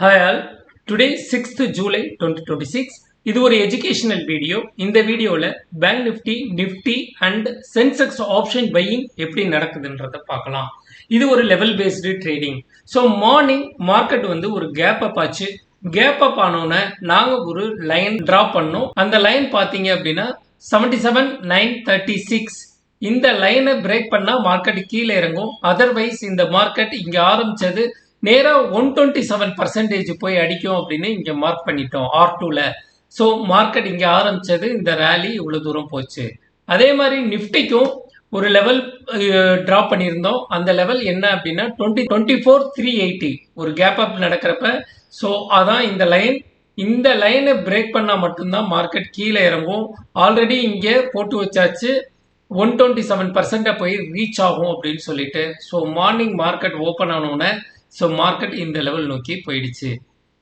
Hi all, today 6th July 2026. இது ஒரு educational video. இந்த வீடியோவில் bank Nifty and Sensex option buying எப்படி நடக்குதுன்றத பார்க்கலாம். இது ஒரு level based trading. So morning market வந்து ஒரு கேப் அப் ஆச்சு. கேப் அப் ஆனோன்னு நாங்கள் ஒரு லைன் ட்ரா பண்ணோம். அந்த லைன் பார்த்தீங்க அப்படின்னா 77,936. இந்த லைனை பிரேக் பண்ணால் மார்க்கெட் கீழே இறங்கும். அதர்வைஸ் இந்த மார்க்கெட் இங்கே ஆரம்பிச்சது நேராக 127% போய் அடிக்கும் அப்படின்னு இங்கே மார்க் பண்ணிட்டோம் R2ல. ஸோ மார்க்கெட் இங்கே ஆரம்பிச்சது இந்த ரேலி இவ்வளோ தூரம் போச்சு. அதே மாதிரி நிஃப்டிக்கும் ஒரு லெவல் ட்ராப் பண்ணியிருந்தோம். அந்த லெவல் என்ன அப்படின்னா 24,380 ஒரு கேப் அப் நடக்கிறப்ப. ஸோ அதான் இந்த லைன். இந்த லைனை பிரேக் பண்ணால் மட்டும்தான் மார்க்கெட் கீழே இறங்கும். ஆல்ரெடி இங்கே போட்டு வச்சாச்சு 127% போய் ரீச் ஆகும் அப்படின்னு சொல்லிட்டு. ஸோ மார்னிங் மார்க்கெட் ஓப்பன் ஆனோன்னே ஸோ மார்க்கெட் இந்த லெவல் நோக்கி போயிடுச்சு.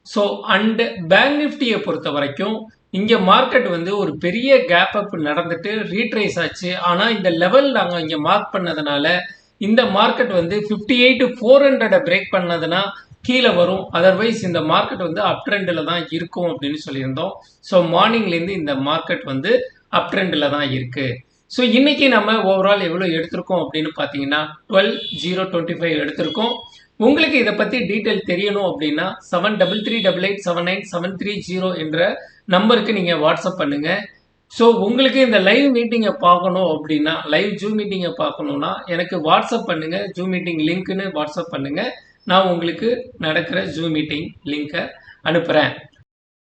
ஸோ அண்ட் பேங்க் நிஃப்டியை பொறுத்த வரைக்கும் இங்கே மார்க்கெட் வந்து ஒரு பெரிய கேப் அப் நடந்துட்டு ரீட்ரேஸ் ஆச்சு. ஆனால் இந்த லெவல் நாங்கள் இங்கே மார்க் பண்ணதுனால இந்த மார்க்கெட் வந்து 58,400 பிரேக் பண்ணதுன்னா கீழே வரும். அதர்வைஸ் இந்த மார்க்கெட் வந்து அப் ட்ரெண்டில் தான் இருக்கும் அப்படின்னு சொல்லியிருந்தோம். ஸோ மார்னிங்லேருந்து இந்த மார்க்கெட் வந்து அப் ட்ரெண்டில் தான் இருக்குது. ஸோ இன்னைக்கு நம்ம ஓவரால் எவ்வளோ எடுத்திருக்கோம் அப்படின்னு பார்த்தீங்கன்னா 12,025 எடுத்திருக்கோம். உங்களுக்கு இதை பற்றி டீட்டெயில் தெரியணும் அப்படின்னா 7338879730 என்ற நம்பருக்கு நீங்கள் வாட்ஸ்அப் பண்ணுங்க. ஸோ உங்களுக்கு இந்த லைவ் மீட்டிங்கை பார்க்கணும் அப்படின்னா, லைவ் ஜூம் மீட்டிங்கை பார்க்கணுன்னா எனக்கு வாட்ஸ்அப் பண்ணுங்க. ஜூம் மீட்டிங் லிங்க்னு வாட்ஸ்அப் பண்ணுங்க. நான் உங்களுக்கு நடக்கிற ஜூம் மீட்டிங் லிங்கை அனுப்புகிறேன்.